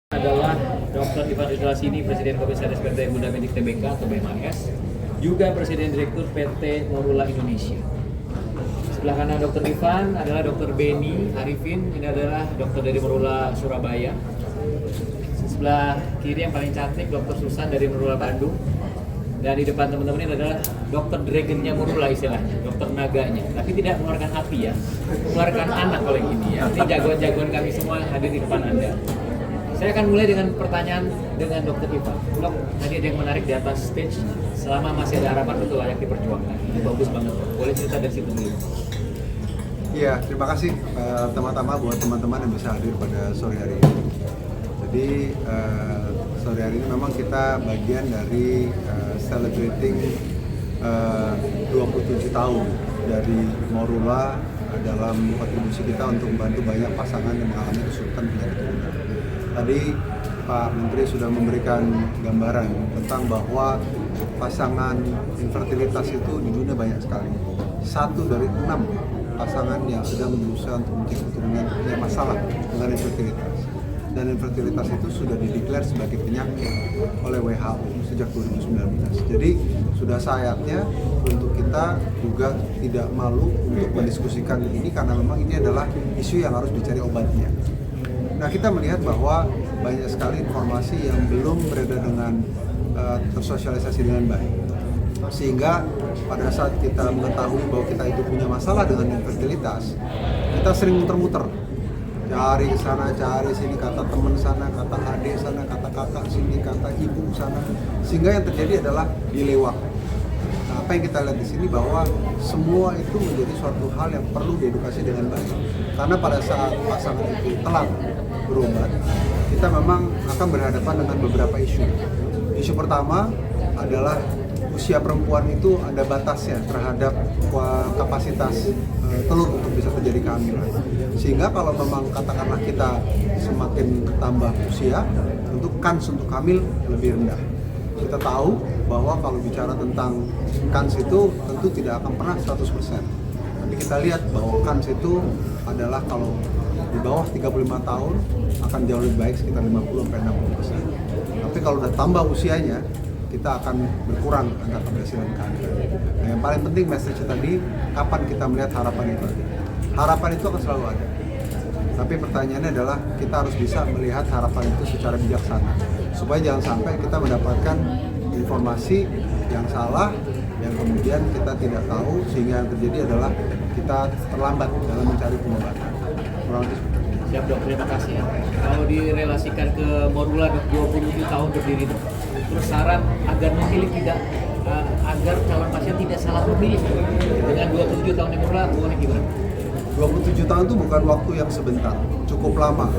Adalah Dr. Ivan Ridlasini, Presiden Komisaris PT Bunda Medik Tbk atau BMAS, juga Presiden Direktur PT Morula Indonesia. Sebelah kanan Dr. Ivan adalah Dr. Beni Arifin, ini adalah dokter dari Morula Surabaya. Sebelah kiri yang paling cantik Dr. Susan dari Morula Bandung. Dan di depan teman-teman ini adalah dokter dragonnya Morula istilahnya, dokter naganya. Tapi tidak mengeluarkan api ya, mengeluarkan anak oleh ini ya. Ini jagoan-jagoan kami semua hadir di depan Anda. Saya akan mulai dengan pertanyaan dengan Dr. Ivan. Dok, tadi ada yang menarik di atas stage, selama masih ada harapan betul layak diperjuangkan. Itu bagus banget, Dok. Boleh cerita dari situ dulu? Iya, terima kasih teman-teman buat teman-teman yang bisa hadir pada sore hari ini. Jadi sore hari ini memang kita bagian dari celebrating 27 tahun dari Morula dalam kontribusi kita untuk membantu banyak pasangan yang mengalami kesulitan penyakit turunan. Tadi Pak Menteri sudah memberikan gambaran tentang bahwa pasangan infertilitas itu di dunia banyak sekali. 1 dari 6 pasangan yang sedang berusaha untuk mencari keturunan punya masalah dengan infertilitas. Dan infertilitas itu sudah dideklar sebagai penyakit oleh WHO sejak 2019. Jadi sudah saatnya untuk kita juga tidak malu untuk mendiskusikan ini karena memang ini adalah isu yang harus dicari obatnya. Nah, kita melihat bahwa banyak sekali informasi yang belum beredar dengan tersosialisasi dengan baik. Sehingga pada saat kita mengetahui bahwa kita itu punya masalah dengan infertilitas, kita sering muter-muter. Cari sana, cari sini, kata teman sana, kata adik sana, kata kakak sini, kata ibu sana. Sehingga yang terjadi adalah dilewat. Nah, apa yang kita lihat di sini bahwa semua itu menjadi suatu hal yang perlu diedukasi dengan baik. Karena pada saat pasangan itu telat berobat, kita memang akan berhadapan dengan beberapa isu. Isu pertama adalah usia perempuan itu ada batasnya terhadap kapasitas telur untuk bisa terjadi kehamilan. Sehingga kalau memang katakanlah kita semakin tambah usia, untuk kans untuk hamil lebih rendah. Kita tahu bahwa kalau bicara tentang kans itu tentu tidak akan pernah 100%. Tapi kita lihat bahwa kans itu adalah kalau di bawah 35 tahun akan jauh lebih baik sekitar 50-60%. Tapi kalau udah tambah usianya, kita akan berkurang angka keberhasilan kehamilan. Nah, yang paling penting message tadi, kapan kita melihat harapan itu ada? Harapan itu akan selalu ada. Tapi pertanyaannya adalah kita harus bisa melihat harapan itu secara bijaksana. Supaya jangan sampai kita mendapatkan informasi yang salah, yang kemudian kita tidak tahu, sehingga yang terjadi adalah kita terlambat dalam mencari pengobatan. Siap dok, terima kasih ya. Kalau direlasikan ke Morula 27 tahun berdiri dok, terus saran agar memilih tidak, agar calon pasien tidak salah memilih dengan 27 tahun di Morula, boleh gimana? 27 tahun itu bukan waktu yang sebentar, cukup lama.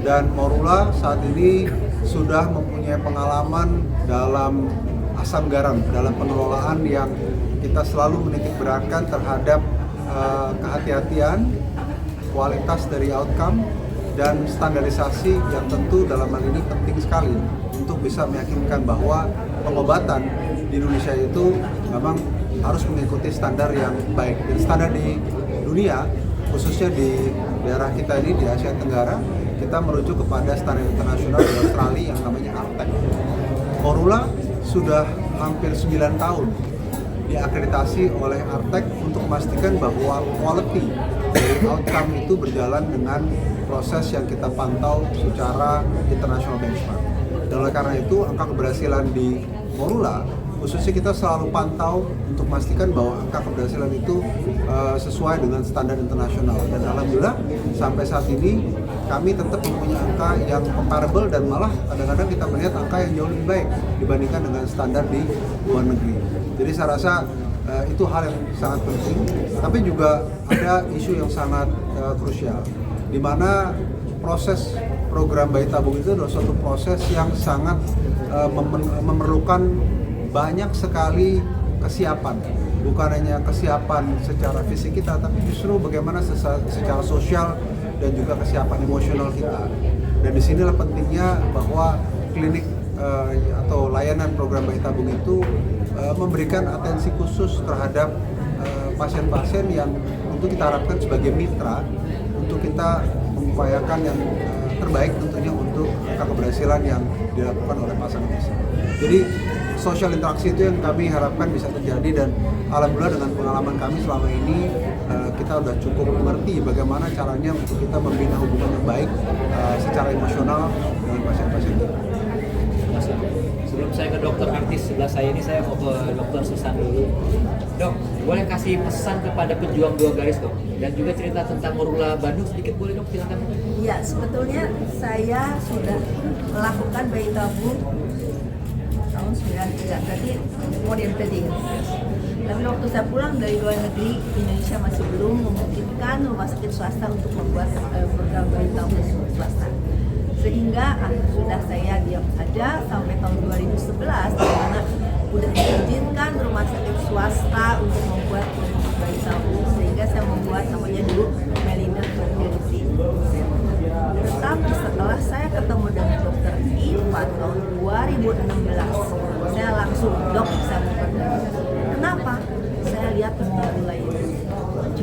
Dan Morula saat ini sudah mempunyai pengalaman dalam asam garam, dalam pengelolaan yang kita selalu menitik beratkan terhadap kehati-hatian, kualitas dari outcome, dan standarisasi yang tentu dalam hal ini penting sekali untuk bisa meyakinkan bahwa pengobatan di Indonesia itu memang harus mengikuti standar yang baik. Dan standar di dunia, khususnya di daerah kita ini di Asia Tenggara, kita merujuk kepada standar internasional di Australia yang namanya ARTEC. Morula sudah hampir 9 tahun diakreditasi oleh ARTEC untuk memastikan bahwa quality dari outcome itu berjalan dengan proses yang kita pantau secara international benchmark. Dan oleh karena itu, angka keberhasilan di Morula khususnya kita selalu pantau untuk memastikan bahwa angka keberhasilan itu sesuai dengan standar internasional. Dan alhamdulillah sampai saat ini kami tetap mempunyai angka yang comparable, dan malah kadang-kadang kita melihat angka yang jauh lebih baik dibandingkan dengan standar di luar negeri. Jadi saya rasa itu hal yang sangat penting, tapi juga ada isu yang sangat krusial, di mana proses program bayi tabung itu adalah suatu proses yang sangat memerlukan banyak sekali kesiapan, bukan hanya kesiapan secara fisik kita, tapi justru bagaimana secara sosial dan juga kesiapan emosional kita. Dan disinilah pentingnya bahwa klinik atau layanan program bayi tabung itu memberikan atensi khusus terhadap pasien-pasien yang untuk kita harapkan sebagai mitra untuk kita mengupayakan yang terbaik tentunya untuk angka keberhasilan yang dilakukan oleh pasangan tersebut. Jadi social interaksi itu yang kami harapkan bisa terjadi, dan alhamdulillah dengan pengalaman kami selama ini kita sudah cukup mengerti bagaimana caranya untuk kita membina hubungan yang baik secara emosional dengan pasien-pasien kita. Sebelum saya ke dokter artis sebelah saya ini, saya mau ke dokter Susan dulu. Dok, boleh kasih pesan kepada pejuang 2 garis dok? Dan juga cerita tentang Morula Bandung sedikit boleh dok, silakan. Ya, sebetulnya saya sudah melakukan bayi tabung tahun 93, berarti more than 30 years. Tapi waktu saya pulang dari luar negeri, Indonesia masih belum memungkinkan rumah sakit swasta untuk membuat program bayi tabung swasta. Sehingga sudah saya diam saja sampai tahun 2011, di mana sudah diizinkan rumah sakit swasta untuk membuat bayi tabung, sehingga saya membuat namanya dulu Melinda Fertility. Tetapi setelah saya ketemu dengan dokter Ivan tahun 2016, saya langsung, dok, saya mau bergabung. Kenapa? Saya lihat Morula itu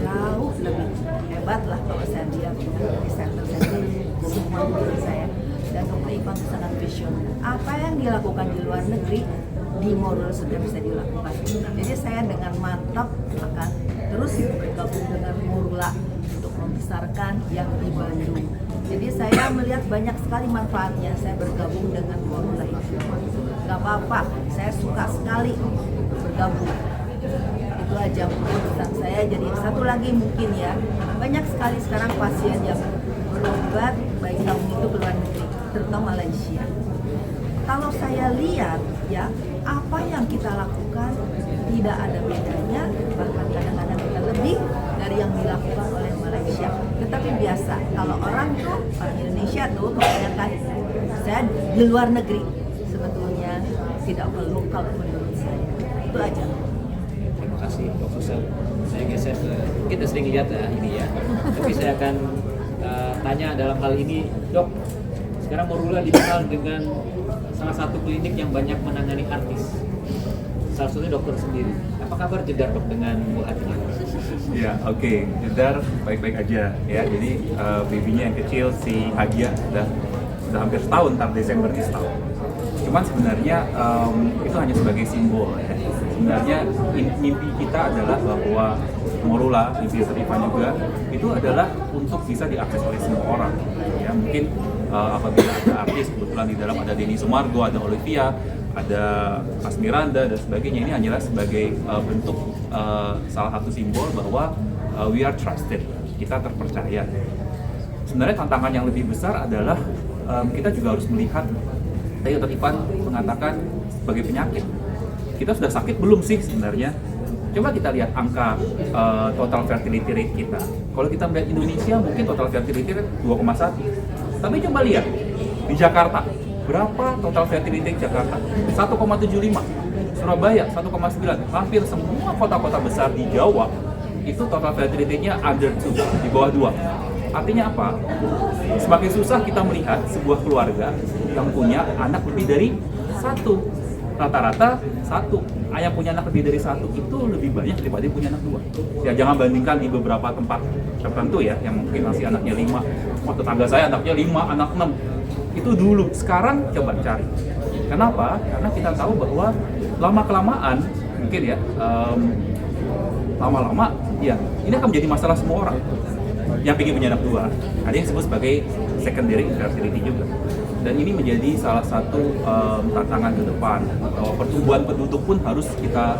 jauh lebih hebat lah kalau saya lihat di center saya, semua diri saya. Dan dokter Ivan itu sangat visioner. Apa yang dilakukan di luar negeri, di Morula sudah bisa dilakukan. Jadi saya dengan mantap akan terus bergabung dengan Morula untuk membesarkan yang di Bandung. Jadi saya melihat banyak sekali manfaatnya saya bergabung dengan Morula itu. Gak apa-apa, saya suka sekali bergabung. Itu aja pesan saya. Jadi satu lagi mungkin ya, banyak sekali sekarang pasien yang berobat bayi tabung itu ke luar negeri, terutama Malaysia. Kalau saya lihat ya, apa yang kita lakukan tidak ada bedanya, bahkan kadang-kadang kita lebih dari yang dilakukan oleh Malaysia. Tetapi biasa, kalau orang Indonesia tuh kebanyakan saya di luar negeri, sebetulnya tidak perlu kalau menurut saya. Itu aja. Terima kasih Dok Susan. Saya geser ke, kita sering lihat ya ini ya, tapi saya akan tanya dalam hal ini, Dok. Sekarang Morula dikenal dengan salah satu klinik yang banyak menangani artis. Salah satunya dokter sendiri. Apa kabar Jedar dok dengan Bu Hati? Ya, oke. Jedar baik-baik aja ya. Jadi babynya yang kecil si Hagia sudah hampir setahun, ntar Desember ini setahun. Cuman sebenarnya itu hanya sebagai simbol ya. Sebenarnya mimpi kita adalah bahwa Morula, mimpi Ivan juga, itu adalah untuk bisa diakses oleh semua orang. Ya, mungkin apabila ada artis, kebetulan di dalam ada Denny Sumargo, ada Olivia, ada Asmiranda dan sebagainya, ini hanyalah sebagai bentuk salah satu simbol bahwa we are trusted, kita terpercaya. Sebenarnya tantangan yang lebih besar adalah kita juga harus melihat, tadi Dr. Ivan mengatakan sebagai penyakit, kita sudah sakit belum sih sebenarnya? Coba kita lihat angka total fertility rate kita. Kalau kita melihat Indonesia mungkin total fertility rate 2,1. Tapi coba lihat di Jakarta, berapa total fertility rate Jakarta? 1,75. Surabaya 1,9. Hampir semua kota-kota besar di Jawa itu total fertility rate-nya under 2, di bawah 2. Artinya apa? Semakin susah kita melihat sebuah keluarga yang punya anak lebih dari 1. Rata-rata 1. Ayah punya anak lebih dari 1 itu lebih banyak daripada yang punya anak 2. Ya jangan bandingkan di beberapa tempat tertentu ya, yang mungkin masih anaknya 5. Wah, tetangga saya anaknya 5, anak 6. Itu dulu. Sekarang coba cari. Kenapa? Karena kita tahu bahwa lama-kelamaan mungkin ya, lama-lama ya ini akan menjadi masalah semua orang yang ingin punya anak 2. Ada yang disebut sebagai secondary infertility juga. Dan ini menjadi salah satu tantangan ke depan. Pertumbuhan penduduk pun harus kita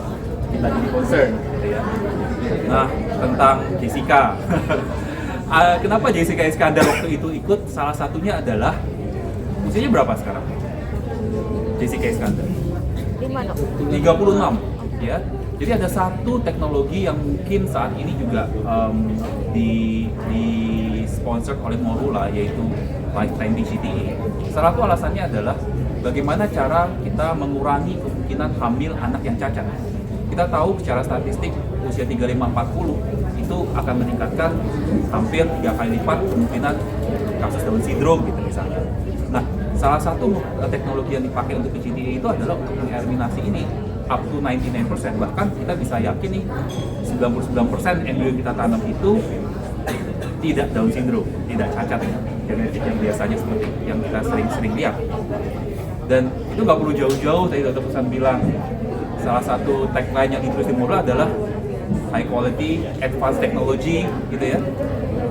jadi concern, gitu ya. Nah, tentang Jessica. Kenapa Jessica Iskandar waktu itu ikut? Salah satunya adalah usianya berapa sekarang? Jessica Iskandar. 36, ya. Jadi ada satu teknologi yang mungkin saat ini juga di sponsor oleh Morula, yaitu Lifetime PGT-A. Salah satu alasannya adalah bagaimana cara kita mengurangi kemungkinan hamil anak yang cacat. kita tahu secara statistik usia 35-40 itu akan meningkatkan hampir 3 kali lipat kemungkinan kasus Down syndrome gitu misalnya. Nah, salah satu teknologi yang dipakai untuk PCT itu adalah untuk mengeliminasi ini up to 99%. Bahkan kita bisa yakin nih 99% embryo yang kita tanam itu tidak Down syndrome, tidak cacat genetik yang biasanya seperti yang kita sering-sering lihat. Dan itu nggak perlu jauh-jauh, tadi Dr. Pesan bilang salah satu tagline yang ditulis di Morula adalah high quality, advanced technology gitu ya.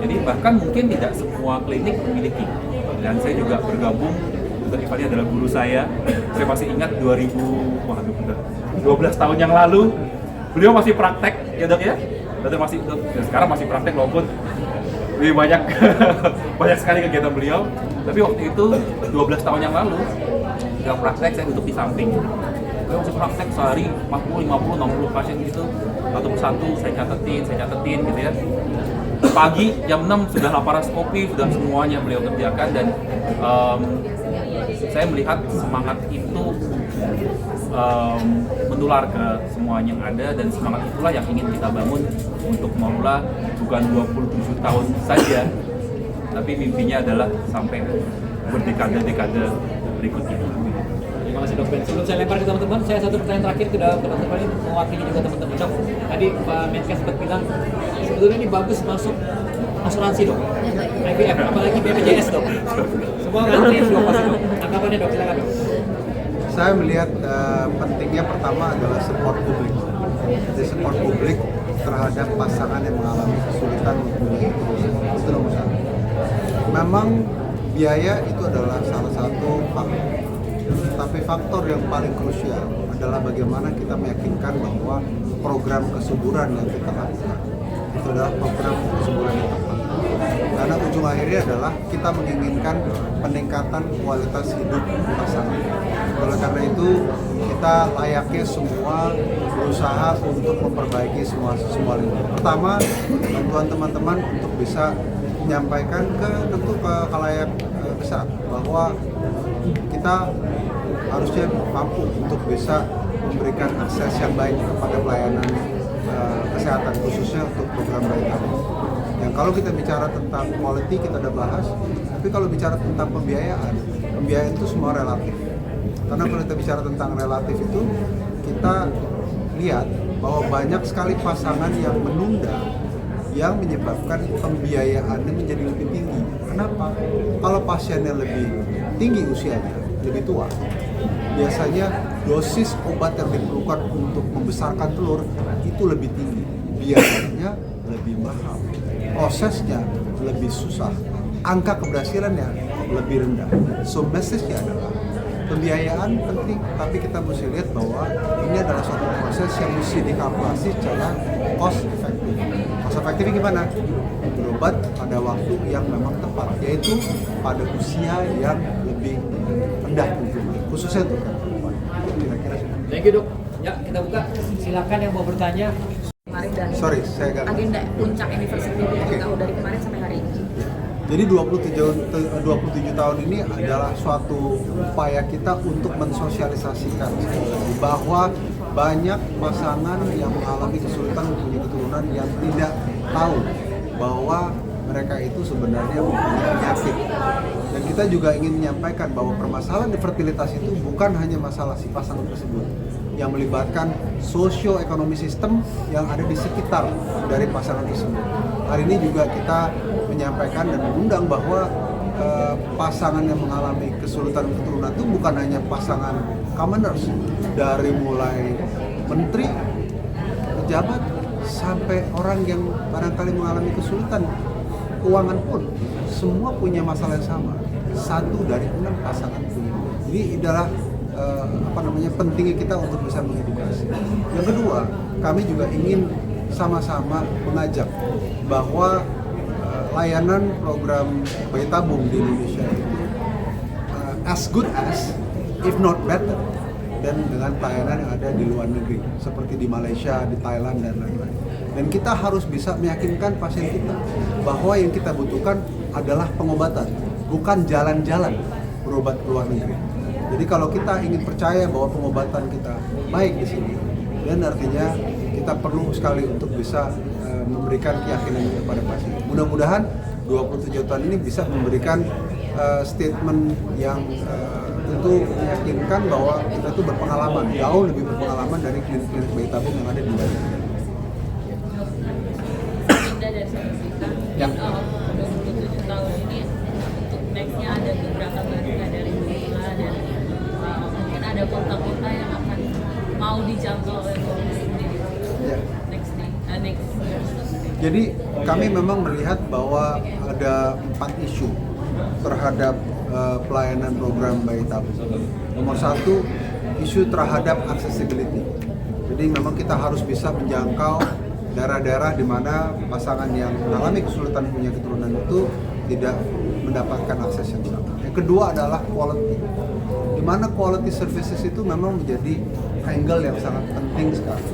Jadi bahkan mungkin tidak semua klinik memiliki. Dan saya juga bergabung, Dr. Ivan adalah guru saya. Saya masih ingat 12 tahun yang lalu, beliau masih praktek ya dok ya. Dan masih sekarang masih praktek walaupun lebih banyak banyak sekali kegiatan beliau. Tapi waktu itu 12 tahun yang lalu, yang praktek saya duduk di samping. Saya masih praktek sehari 40, 50, 60 pasien gitu. Satu persatu saya catetin gitu ya. Pagi jam 6 sudah laparoskopi, sudah semuanya beliau kerjakan dan saya melihat semangat itu menular ke semuanya yang ada dan semangat itulah yang ingin kita bangun untuk Morula bukan 27 tahun saja, tapi mimpinya adalah sampai berdekade-dekade berikutnya. Terima kasih dok. Sebelum saya lempar ke teman-teman, saya satu pertanyaan terakhir ke teman-teman ini mewakili juga teman-teman dok. Tadi Pak Menkes sempat bilang sebetulnya ini bagus masuk asuransi dok, IVF apalagi BPJS dok. Semua ngantri dok pasti dok. Tanggapannya dok, silakan dok. Saya melihat pentingnya pertama adalah support publik. Jadi support publik terhadap pasangan yang mengalami kesulitan mempunyai keturunan. Itu nomor satu. Memang biaya itu adalah salah satu faktor. Tapi faktor yang paling krusial adalah bagaimana kita meyakinkan bahwa program kesuburan yang kita lakukan itu adalah program kesuburan yang tepat. Karena ujung akhirnya adalah kita menginginkan peningkatan kualitas hidup pasangan. Oleh karena itu kita layaknya semua berusaha untuk memperbaiki semua lini. Pertama, bantuan teman-teman untuk bisa menyampaikan tentu ke khalayak besar bahwa kita harusnya mampu untuk bisa memberikan akses yang baik kepada pelayanan kesehatan khususnya untuk program bayi tabung. Yang kalau kita bicara tentang quality kita udah bahas, tapi kalau bicara tentang pembiayaan itu semua relatif. Karena kalau kita bicara tentang relatif itu, kita lihat bahwa banyak sekali pasangan yang menunda yang menyebabkan pembiayaannya menjadi lebih tinggi. Kenapa? Kalau pasiennya lebih tinggi usianya, lebih tua, biasanya dosis obat yang diperlukan untuk membesarkan telur itu lebih tinggi, biayanya lebih mahal, prosesnya lebih susah, angka keberhasilannya lebih rendah. So message-nya adalah pembiayaan penting, tapi kita mesti lihat bahwa ini adalah suatu proses yang mesti dikalkulasi secara cost effective. Cost effective gimana? Berobat pada waktu yang memang tepat, yaitu pada usia yang lebih rendah tentunya, khususnya untuk perempuan. Kira-kira. Thank you dok. Ya kita buka. Silakan yang mau bertanya. Kemarin dan Saya agak agenda puncak anniversary tahu dari kemarin sampai hari ini. Jadi 27 tahun ini adalah suatu upaya kita untuk mensosialisasikan bahwa banyak pasangan yang mengalami kesulitan mempunyai keturunan yang tidak tahu bahwa mereka itu sebenarnya mempunyai penyakit. Dan kita juga ingin menyampaikan bahwa permasalahan fertilitas itu bukan hanya masalah si pasangan tersebut, yang melibatkan socio-ekonomi sistem yang ada di sekitar dari pasangan tersebut. Hari ini juga kita menyampaikan dan mengundang bahwa pasangan yang mengalami kesulitan keturunan itu bukan hanya pasangan commoners, dari mulai menteri, pejabat, sampai orang yang barangkali mengalami kesulitan keuangan pun, semua punya masalah yang sama. 1 dari 6 pasangan punya. Ini adalah pentingnya kita untuk bisa mengedukasi. Yang kedua, kami juga ingin sama-sama mengajak bahwa layanan program bayi tabung di Indonesia itu as good as, if not better, dan dengan pelayanan yang ada di luar negeri seperti di Malaysia, di Thailand dan lain-lain. Dan kita harus bisa meyakinkan pasien kita bahwa yang kita butuhkan adalah pengobatan, bukan jalan-jalan berobat ke luar negeri. Jadi kalau kita ingin percaya bahwa pengobatan kita baik di sini, dan artinya kita perlu sekali untuk bisa memberikan keyakinan kepada pasien. Mudah-mudahan 27 tahun ini bisa memberikan statement yang tentu meyakinkan bahwa kita itu berpengalaman, jauh lebih berpengalaman dari klinik-klinik bayi tabung yang ada di luar negeri. Pindah dari Singapura. Ya. 27 tahun ini untuk nextnya ada beberapa bagian dari Morula dan mungkin ada kota-kota yang akan mau dijangkau oleh Polri sendiri. Ya. Next year. Jadi kami memang melihat bahwa ada 4 isu terhadap pelayanan program bayi tabung. Nomor 1, isu terhadap accessibility. Jadi memang kita harus bisa menjangkau daerah-daerah di mana pasangan yang mengalami kesulitan punya keturunan itu tidak mendapatkan akses yang sama. Yang kedua adalah quality. Di mana quality services itu memang menjadi angle yang sangat penting sekali.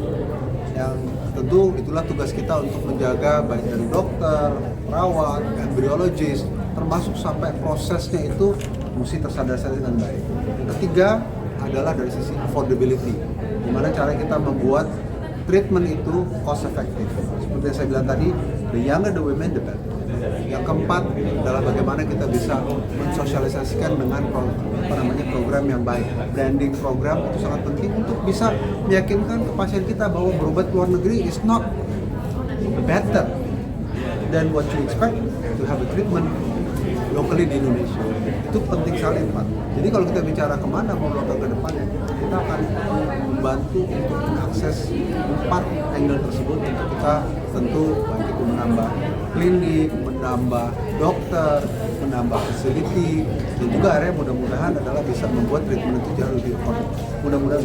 Yang tentu itulah tugas kita untuk menjaga baik dari dokter, perawat, embryologis, termasuk sampai prosesnya itu mesti tersadar dengan baik. Yang ketiga adalah dari sisi affordability, gimana cara kita membuat treatment itu cost effective. Seperti yang saya bilang tadi, the younger the women the better. Yang keempat adalah bagaimana kita bisa mensosialisasikan dengan program yang baik. Branding program itu sangat penting untuk bisa meyakinkan ke pasien kita bahwa berobat ke luar negeri is not better than what you expect to have a treatment locally di Indonesia. Itu penting sekali, Pak. Jadi kalau kita bicara kemana mau melakukan ke depannya, kita akan membantu untuk mengakses 4 angle tersebut untuk kita tentu baik itu menambah klinik, menambah dokter, menambah facility, dan juga area mudah-mudahan adalah bisa membuat treatment itu jauh lebih affordable. Mudah-mudahan.